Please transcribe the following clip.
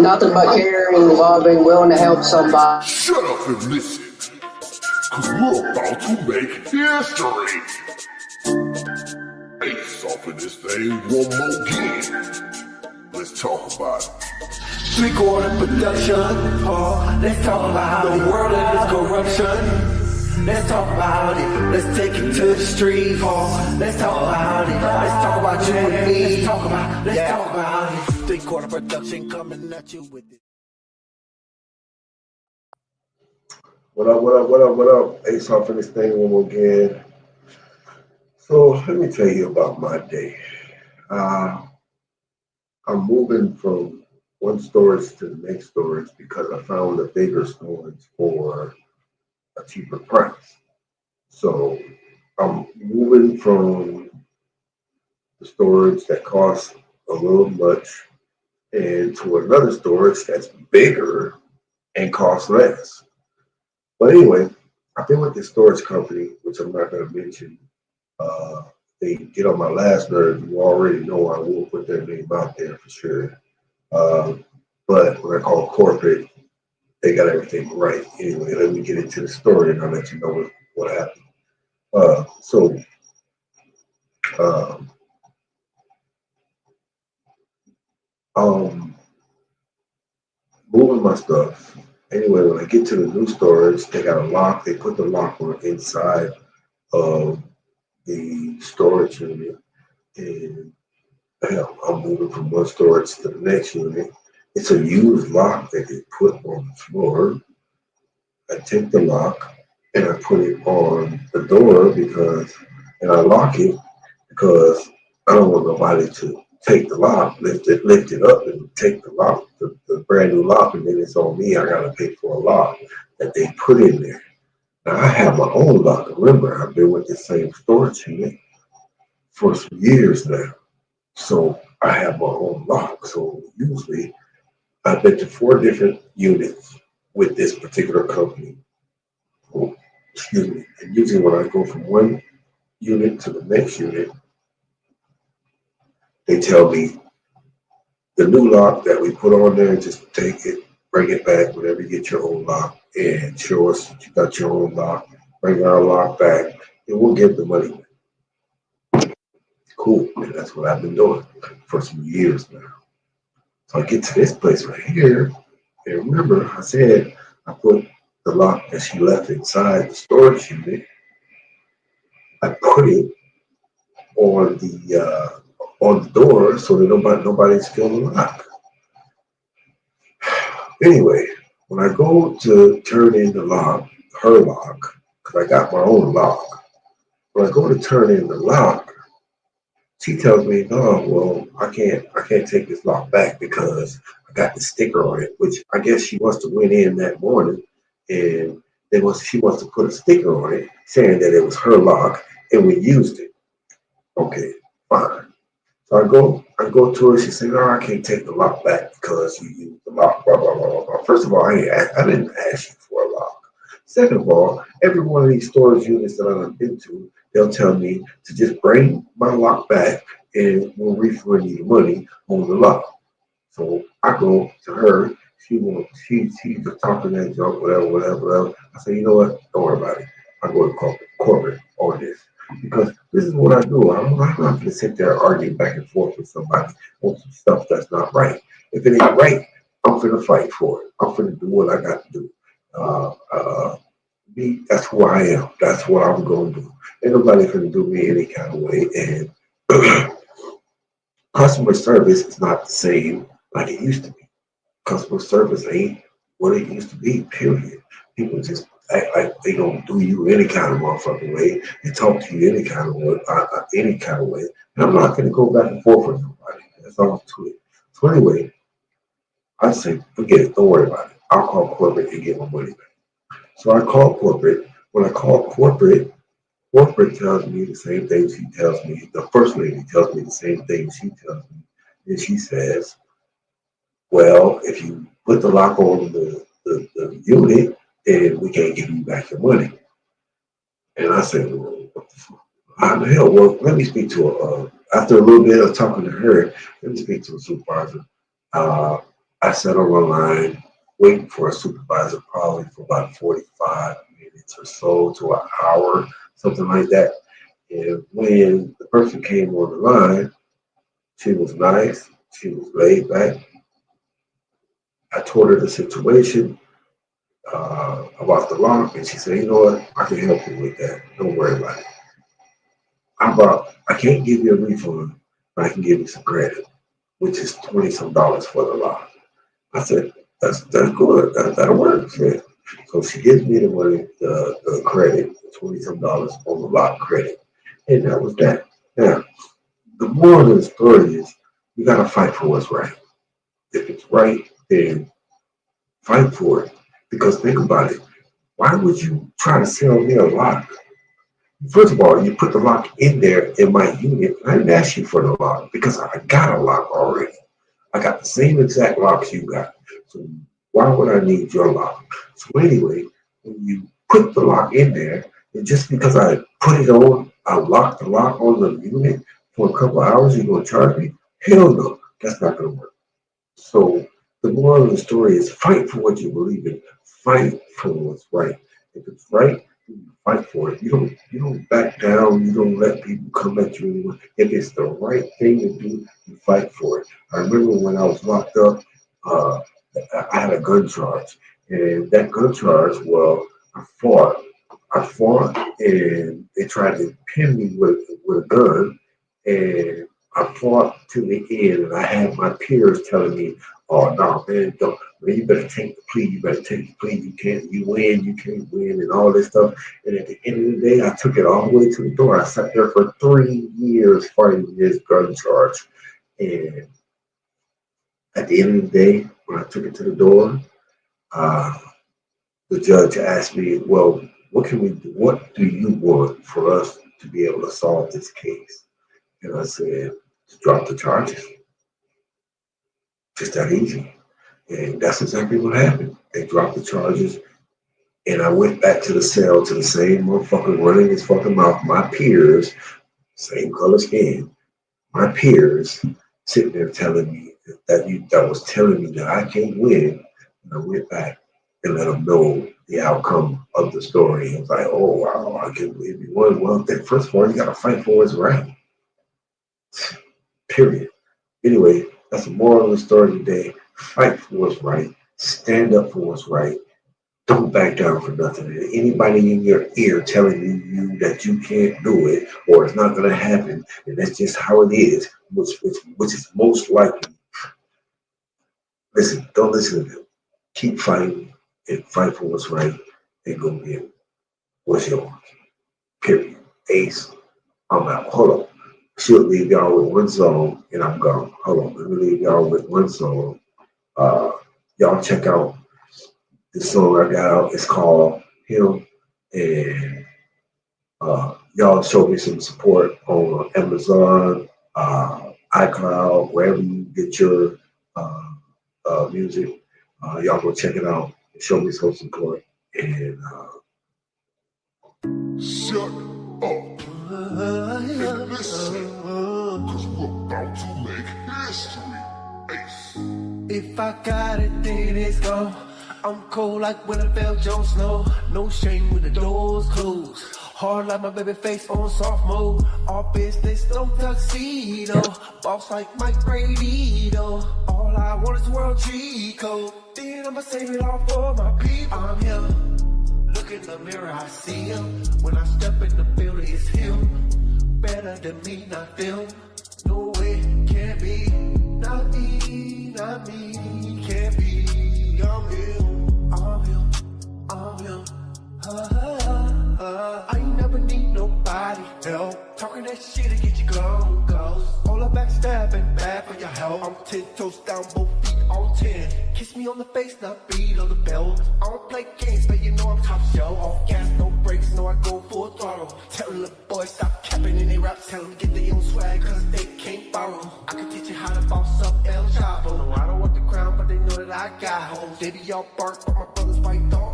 nothing but caring, loving, willing to help somebody. Shut up and listen, cause we're about to make history. Ace off of this thing one more again. Let's talk about it. Three-quarter production, let's talk about the world and its corruption. Let's talk about it, let's take it to the street, let's talk about it, let's talk about you and me, let's talk about it. Three-quarter production coming at you with it. What up? Ace off of this thing one more again. So let me tell you about my day. I'm moving from one storage to the next storage because I found a bigger storage for a cheaper price. So I'm moving from the storage that costs a little much and to another storage that's bigger and costs less. But anyway, I've been with this storage company, which I'm not going to mention. They get on my last nerve. You already know I will put their name out there for sure. But when I call corporate, they got everything right. Anyway, let me get into the story and I'll let you know what happened. Moving my stuff. Anyway, when I get to the new storage, they got a lock. They put the lock on the inside of the storage unit. And hell, I'm moving from one storage to the next unit. It's a used lock that they put on the floor. I take the lock and I put it on the door and I lock it because I don't want nobody to take the lock, lift it up and take the lock, the brand new lock, and then it's on me. I gotta pay for a lock that they put in there. Now I have my own lock. Remember, I've been with the same storage unit for some years now. So I have my own lock. So usually I've been to 4 different units with this particular company. Excuse me. And usually when I go from one unit to the next unit, they tell me the new lock that we put on there, just take it, bring it back whenever you get your own lock and show us that you got your own lock, bring our lock back, and we'll give the money back. Cool. And that's what I've been doing for some years now. So I get to this place right here, and remember I said I put the lock that she left inside the storage unit, I put it on the door so that nobody's stealing the lock. Anyway, when I go to turn in the lock, her lock, because I got my own lock, when I go to turn in the lock, she tells me, no, well, I can't take this lock back because I got the sticker on it, which I guess she must have went in that morning and she wants to put a sticker on it saying that it was her lock and we used it. Okay, fine. So I go to her. She said, "No, I can't take the lock back because you used the lock." Blah blah blah blah. First of all, I didn't ask you for a lock. Second of all, every one of these storage units that I've been to, they'll tell me to just bring my lock back and we'll refund you the money on the lock. So I go to her. She's just talking that junk, whatever. I say, you know what? Don't worry about it. I go to corporate on this. Because this is what I do. I'm not going to sit there arguing back and forth with somebody on some stuff that's not right. If it ain't right, I'm going to fight for it. I'm going to do what I got to do. That's who I am. That's what I'm going to do. Ain't nobody going to do me any kind of way. And customer service is not the same like it used to be. Customer service ain't what it used to be, period. People just act like they don't do you any kind of motherfucking way and talk to you any kind of way. And I'm not gonna go back and forth with nobody. That's all to it. So anyway, I say, forget it, don't worry about it. I'll call corporate and get my money back. So I call corporate. When I call corporate tells me the same thing she tells me. The first lady tells me the same thing she tells me. And she says, well, if you put the lock on the unit, then we can't give you back your money. And I said, well, what the fuck? How the hell? Well, let me speak to her. After a little bit of talking to her, let me speak to a supervisor. I sat on the line waiting for a supervisor probably for about 45 minutes or so to an hour, something like that. And when the person came on the line, she was nice, she was laid back. I told her the situation about the lock, and she said, "You know what? I can help you with that. Don't worry about it. I can't give you a refund, but I can give you some credit, which is 20 some dollars for the lock." I said, "That's good. That'll work." Yeah. So she gives me the money, the credit, 20 some dollars on the lock credit, and that was that. Now, the moral of the story is you gotta fight for what's right. If it's right, then fight for it. Because think about it. Why would you try to sell me a lock? First of all, you put the lock in there in my unit. I didn't ask you for the lock because I got a lock already. I got the same exact locks you got. So why would I need your lock? So anyway, when you put the lock in there, and just because I put it on, I locked the lock on the unit for a couple of hours, you're going to charge me? Hell no, that's not going to work. So the moral of the story is fight for what you believe in. Fight for what's right. If it's right, you fight for it. You don't back down. You don't let people come at you. If it's the right thing to do, you fight for it. I remember when I was locked up, I had a gun charge, and that gun charge, well, I fought, and they tried to pin me with a gun, and I fought to the end, and I had my peers telling me, "Oh no, man, don't, man, you better take the plea. You better take the plea. You win, you can't win," and all this stuff. And at the end of the day, I took it all the way to the door. I sat there for 3 years fighting this gun charge, and at the end of the day, when I took it to the door, the judge asked me, "Well, what can we do? What do you want for us to be able to solve this case?" And I said, "To drop the charges. Just that easy." And that's exactly what happened. They dropped the charges, and I went back to the cell to the same motherfucker running his fucking mouth. My peers, same color skin, my peers sitting there telling me that was telling me that I can't win. And I went back and let them know the outcome of the story. It was like, "Oh wow, I can't believe you won." Well, then first of all, you gotta fight for what's right. Period. Anyway, that's the moral of the story today. Fight for what's right. Stand up for what's right. Don't back down for nothing. And anybody in your ear telling you that you can't do it or it's not going to happen, and that's just how it is, which is most likely. Listen, don't listen to them. Keep fighting and fight for what's right and go get what's yours. Period. Ace, I'm out. Hold on. She'll leave y'all with one song and I'm gone. Hold on. Let me leave y'all with one song. Y'all check out this song I got out. It's called Him. And y'all show me some support on Amazon, iCloud, wherever you get your music. Y'all go check it out and show me some support. And Shut up and listen, cause we're about to make history. Ace. If I got it, then it's gone. I'm cold like when I fell Jon Snow. No shame when the doors close. Hard like my baby face on soft mode. All business, no tuxedo. Boss like Mike Brady, though. All I want is world cheat code. Then I'ma save it all for my people. I'm here. Look in the mirror, I see him. When I step in the building, it's him. Better than me, not them. No way, can't be. Not me, not me. Can't be. I'm him. I'm him. I'm him. I ain't never need nobody help. Talking that shit to get you gone, goes. All the backstabbing, bad for your health. I'm 10 toes down, both feet on 10. Kiss me on the face, not beat on the belt. I don't play games, but you know I'm top shelf. Off gas, no brakes, no I go full throttle. Tell the boys stop capping in their raps. Tell them get their own swag, cause they can't borrow. I can teach you how to boss up El Chapo. No, I don't want the crown, but they know that I got hoes. They be all bark, but my brothers fight dog.